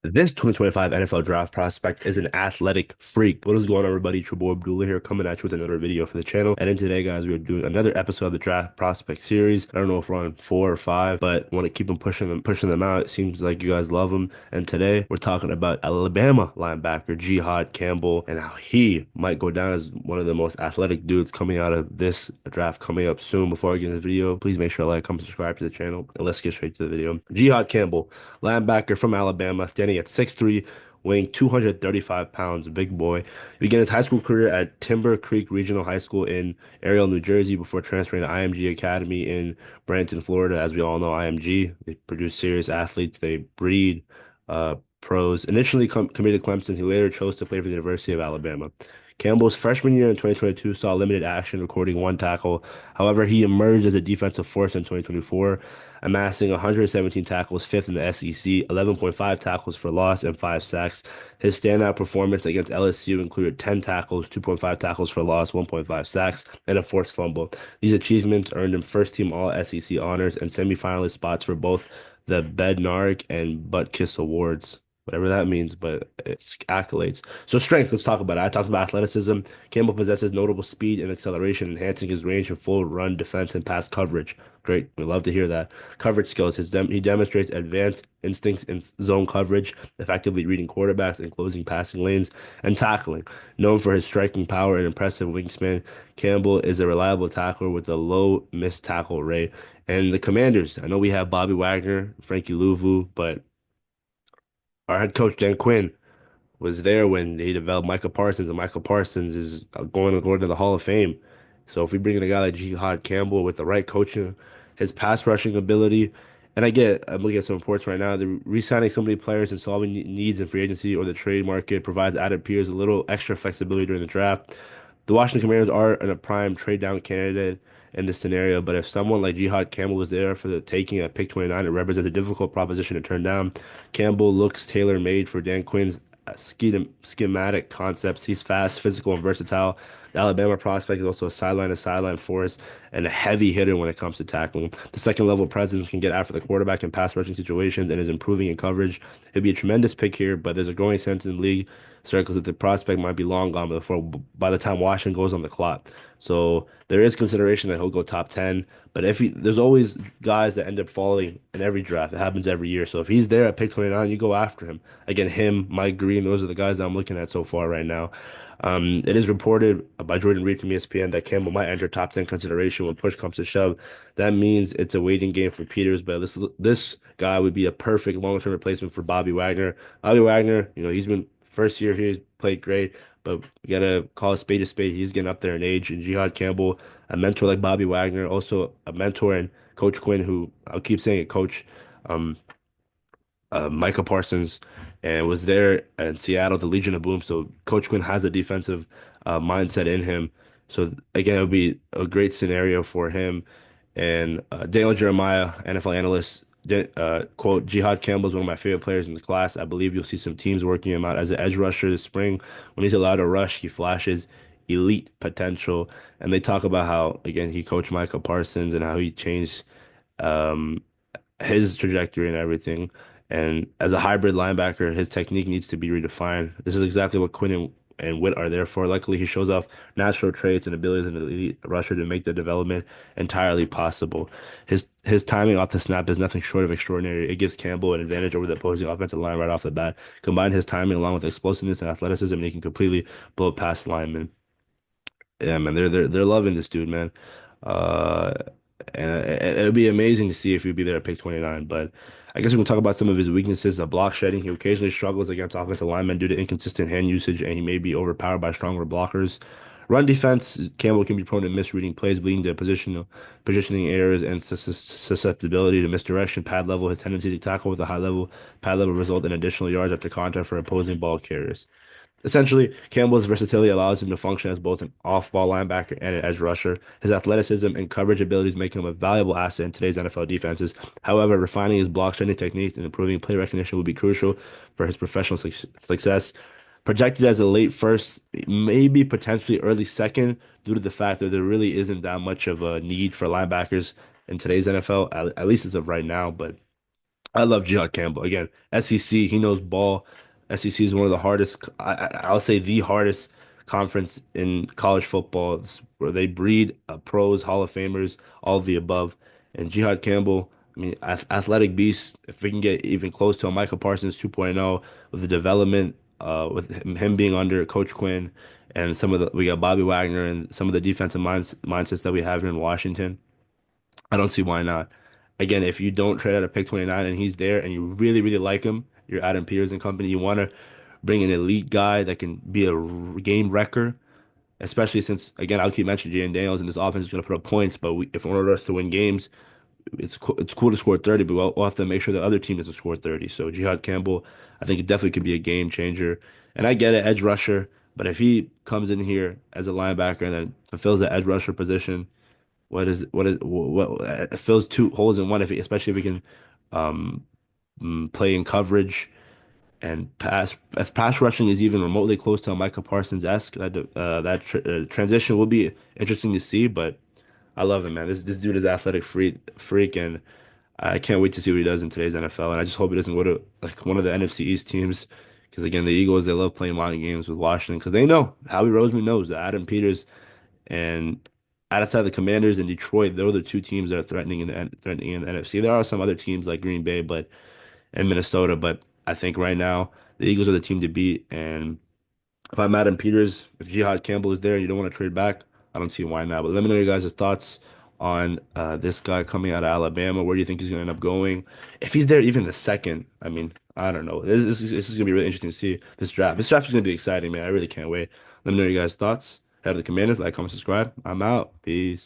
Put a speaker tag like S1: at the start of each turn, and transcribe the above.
S1: This 2025 NFL draft prospect is an athletic freak. What is going on, everybody? It's your boy Abdullah here, coming at you with another video for the channel. And in today, guys, we're doing another episode of the draft prospect series. I don't know if we're on 4 or 5, but want to keep them pushing them out. It seems like you guys love them. And today, we're talking about Alabama linebacker Jihad Campbell and how he might go down as one of the most athletic dudes coming out of this draft coming up soon. Before I get into the video, please make sure to like, comment, subscribe to the channel, and let's get straight to the video. Jihad Campbell, linebacker from Alabama, standing at 6'3", weighing 235 pounds, big boy. He began his high school career at Timber Creek Regional High School in Ariel, New Jersey, before transferring to IMG Academy in Bradenton, Florida. As we all know, IMG, they produce serious athletes. They breed pros. Initially committed to Clemson, he later chose to play for the University of Alabama. Campbell's freshman year in 2022 saw limited action, recording one tackle. However, he emerged as a defensive force in 2024, amassing 117 tackles, fifth in the SEC, 11.5 tackles for loss, and 5 sacks. His standout performance against LSU included 10 tackles, 2.5 tackles for loss, 1.5 sacks, and a forced fumble. These achievements earned him first-team All-SEC honors and semifinalist spots for both the Bednarik and Butkus Awards, whatever that means, but it's accolades. So strength, let's talk about it. I talked about athleticism. Campbell possesses notable speed and acceleration, enhancing his range in full run defense and pass coverage. Great. We love to hear that. Coverage skills. He demonstrates advanced instincts in zone coverage, effectively reading quarterbacks and closing passing lanes, and tackling. Known for his striking power and impressive wingspan, Campbell is a reliable tackler with a low missed tackle rate. And the Commanders, I know we have Bobby Wagner, Frankie Louvu, but our head coach Dan Quinn was there when they developed Micah Parsons, and Micah Parsons is going to the Hall of Fame. So if we bring in a guy like Jihad Campbell with the right coaching, his pass rushing ability, and I'm looking at some reports right now. The re-signing so many players and solving needs in free agency or the trade market provides added peers a little extra flexibility during the draft. The Washington Commanders are in a prime trade down candidate in this scenario, but if someone like Jihad Campbell was there for the taking at pick 29, it represents a difficult proposition to turn down. Campbell looks tailor-made for Dan Quinn's schematic concepts. He's fast, physical, and versatile. The Alabama prospect is also a sideline-to-sideline force and a heavy hitter when it comes to tackling. The second level presence can get after the quarterback in pass rushing situations and is improving in coverage. It'd be a tremendous pick here, but there's a growing sense in the league circles that the prospect might be long gone before by the time Washington goes on the clock. So there is consideration that he'll go top 10. But there's always guys that end up falling in every draft. It happens every year. So if he's there at pick 29, you go after him. Again, him, Mike Green, those are the guys that I'm looking at so far right now. It is reported by Jordan Reed from ESPN that Campbell might enter top 10 consideration when push comes to shove. That means it's a waiting game for Peters, but this guy would be a perfect long-term replacement for Bobby Wagner. Bobby Wagner, he's been first year here, he's played great, but you gotta call a spade a spade. He's getting up there in age. And Jihad Campbell, a mentor like Bobby Wagner, also a mentor and Coach Quinn, who I'll keep saying it, Coach. Um, Micah Parsons, and was there in Seattle, the Legion of Boom. So Coach Quinn has a defensive mindset in him. So again, it would be a great scenario for him. And Daniel Jeremiah, NFL analyst, quote, Jihad Campbell is one of my favorite players in the class. I believe you'll see some teams working him out as an edge rusher this spring. When he's allowed to rush, he flashes elite potential. And they talk about how, again, he coached Micah Parsons and how he changed um, his trajectory and everything. And as a hybrid linebacker, his technique needs to be redefined. This is exactly what Quinn and Witt are there for. Luckily, he shows off natural traits and abilities in an elite rusher to make the development entirely possible. His timing off the snap is nothing short of extraordinary. It gives Campbell an advantage over the opposing offensive line right off the bat. Combine his timing along with explosiveness and athleticism, and he can completely blow past linemen. Yeah, man, they're loving this dude, man. Uh, and it would be amazing to see if he'd be there at pick 29. But I guess we can talk about some of his weaknesses. Block shedding. He occasionally struggles against offensive linemen due to inconsistent hand usage, and he may be overpowered by stronger blockers. Run defense. Campbell can be prone to misreading plays, leading to positioning errors and susceptibility to misdirection. Pad level. His tendency to tackle with a high level pad level result in additional yards after contact for opposing ball carriers. Essentially, Campbell's versatility allows him to function as both an off-ball linebacker and an edge rusher. His athleticism and coverage abilities make him a valuable asset in today's NFL defenses. However, refining his block shedding techniques and improving play recognition will be crucial for his professional success. Projected as a late first, maybe potentially early second, due to the fact that there really isn't that much of a need for linebackers in today's NFL, at least as of right now. But I love Jihad Campbell. Again, SEC, he knows ball. SEC is one of the hardest, I'll say the hardest conference in college football. It's where they breed pros, Hall of Famers, all of the above. And Jihad Campbell, I mean, athletic beast. If we can get even close to a Michael Parsons 2.0 with the development, with him being under Coach Quinn and we got Bobby Wagner and some of the defensive mindsets that we have here in Washington. I don't see why not. Again, if you don't trade out a pick 29 and he's there and you really, really like him, you're Adam Peters and company, you want to bring an elite guy that can be a game wrecker, especially since, again, I'll keep mentioning Jay Daniels and this offense is going to put up points, but if in order for us to win games, it's cool to score 30, but we'll have to make sure the other team doesn't score 30. So Jihad Campbell, I think it definitely could be a game changer. And I get it, edge rusher, but if he comes in here as a linebacker and then fulfills the edge rusher position, what it fills two holes in one especially if we can um play in coverage and pass if pass rushing is even remotely close to a Micah Parsons-esque that transition will be interesting to see, but I love him, man. This dude is athletic freak, and I can't wait to see what he does in today's NFL, and I just hope he doesn't go to like one of the NFC East teams, because again the Eagles, they love playing mind games with Washington because they know Howie Roseman knows that Adam Peters and outside the Commanders and Detroit, those are the two teams that are threatening in the NFC. There are some other teams like Green Bay, but and Minnesota, but I think right now the Eagles are the team to beat. And if I'm Adam Peters, if Jihad Campbell is there and you don't want to trade back, I don't see why not. But let me know your guys' thoughts on this guy coming out of Alabama. Where do you think he's going to end up going? If he's there even the second, I mean, I don't know. This is going to be really interesting to see this draft. This draft is going to be exciting, man. I really can't wait. Let me know your guys' thoughts. Head to the Commanders, like, comment, subscribe. I'm out. Peace.